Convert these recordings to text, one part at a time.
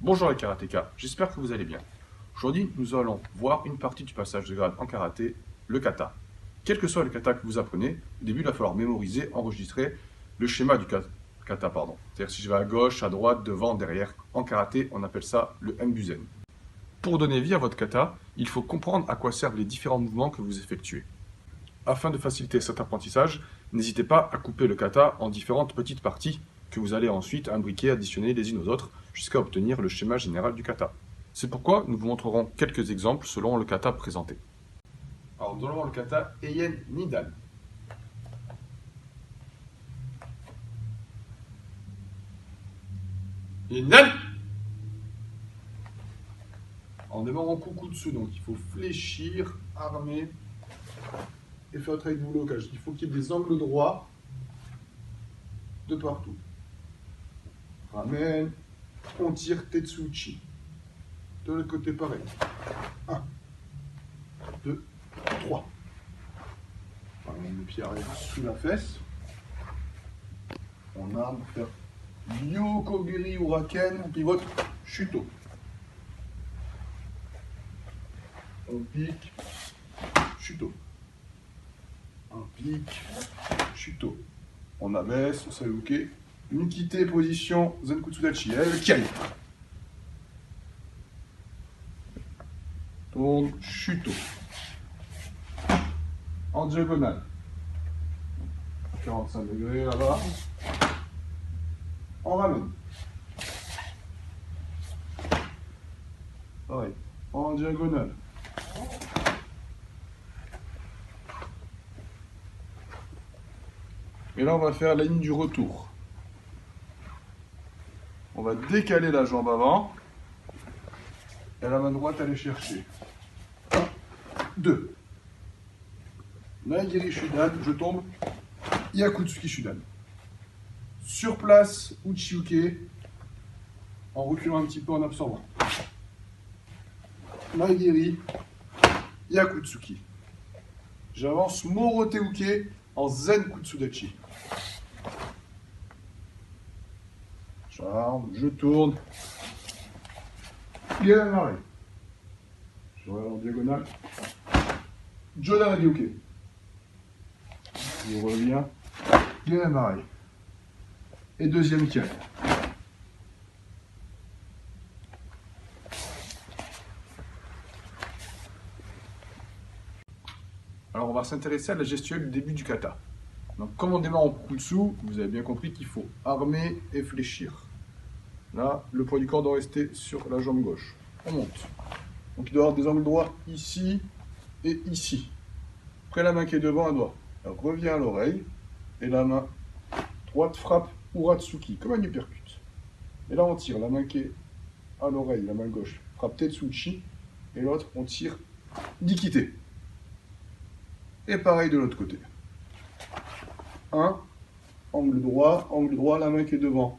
Bonjour les karatékas, j'espère que vous allez bien. Aujourd'hui, nous allons voir une partie du passage de grade en karaté, le kata. Quel que soit le kata que vous apprenez, au début il va falloir mémoriser, enregistrer le schéma du kata. C'est-à-dire si je vais à gauche, à droite, devant, derrière. En karaté, on appelle ça le Mbuzen. Pour donner vie à votre kata, il faut comprendre à quoi servent les différents mouvements que vous effectuez. Afin de faciliter cet apprentissage, n'hésitez pas à couper le kata en différentes petites parties que vous allez ensuite imbriquer, additionner les unes aux autres jusqu'à obtenir le schéma général du kata. C'est pourquoi nous vous montrerons quelques exemples selon le kata présenté. Alors nous allons voir le kata Eien Nidan. Nidan. En démarrant Kukutsu, donc il faut fléchir, armer et faire le travail de blocage. Il faut qu'il y ait des angles droits de partout. Ramène, on tire Tetsuchi. De l'autre côté, pareil. 1, 2, 3. On met le pied arrière sous la fesse. On arme pour faire Yokogiri Uraken. On pivote, Shuto. On pique, Shuto. On pique, Shuto. On abaisse, Sayuke. Nikite, position, Zenkutsudachi. Elle tient. Tourne, Shuto. En diagonale. 45 degrés là-bas. On ramène. Pareil. En diagonale. Et là, on va faire la ligne du retour. On va décaler la jambe avant. Et la main droite, aller chercher. 1, 2. Naegiri Shudan, je tombe. Yakutsuki Shudan. Sur place, Uchiuke. En reculant un petit peu, en absorbant. Naegiri. Yakutsuki. J'avance Moroteuke en Zen Kutsudachi. J'arme, je tourne. Geramare. Je reviens en diagonale. Jodan Ryuke. Je reviens. Geramare. Et deuxième kiai. Alors on va s'intéresser à la gestuelle du début du kata. Donc comme on démarre en Kukutsu, vous avez bien compris qu'il faut armer et fléchir. Là, le poids du corps doit rester sur la jambe gauche. On monte. Donc il doit y avoir des angles droits ici et ici. Après la main qui est devant, elle doit. Elle revient à l'oreille. Et la main droite frappe Uratsuki, comme un uppercut. Et là on tire. La main qui est à l'oreille, la main gauche, frappe Tetsuchi. Et l'autre, on tire Nikite. Et pareil de l'autre côté. 1, angle droit, la main qui est devant.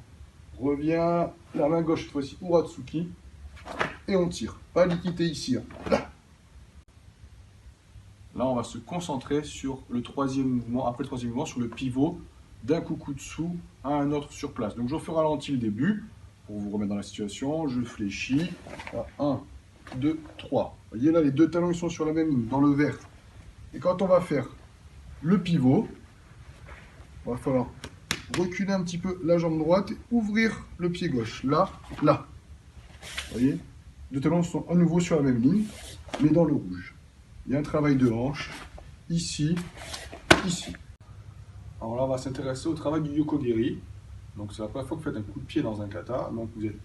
Revient, la main gauche, cette fois-ci, Uratsuki. Et on tire. Pas Nikite ici. Hein. Là, on va se concentrer sur le troisième mouvement, après le troisième mouvement, sur le pivot d'un Kukutsu à un autre sur place. Donc je fais ralentir le début, pour vous remettre dans la situation. Je fléchis. 1, 2, 3. Vous voyez là, les deux talons ils sont sur la même ligne, dans le vert. Et quand on va faire le pivot, il va falloir reculer un petit peu la jambe droite et ouvrir le pied gauche. Là, là. Vous voyez, les deux talons sont à nouveau sur la même ligne, mais dans le rouge. Il y a un travail de hanche, ici, ici. Alors là, on va s'intéresser au travail du Yokogiri. Donc c'est la première fois que vous faites un coup de pied dans un kata. Donc vous êtes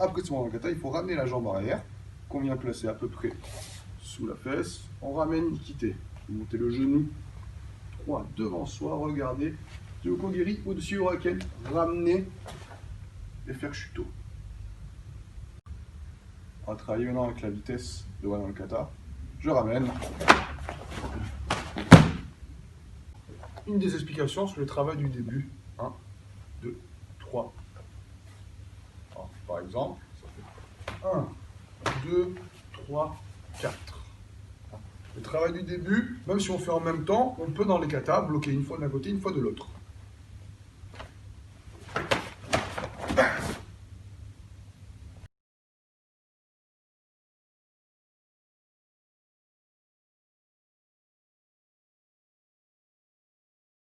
après ce moment dans le kata, il faut ramener la jambe arrière, qu'on vient placer à peu près sous la fesse. On ramène Nikite. Vous montez le genou 3 devant soi, regardez. Yokogiri au-dessus Uraken, ramener et faire Shuto. On va travailler maintenant avec la vitesse de dans le kata. Je ramène. Une des explications sur le travail du début. 1, 2, 3. Alors, par exemple, ça fait 1, 2, 3, 4. Le travail du début, même si on fait en même temps, on peut dans les katas bloquer une fois d'un côté, une fois de l'autre.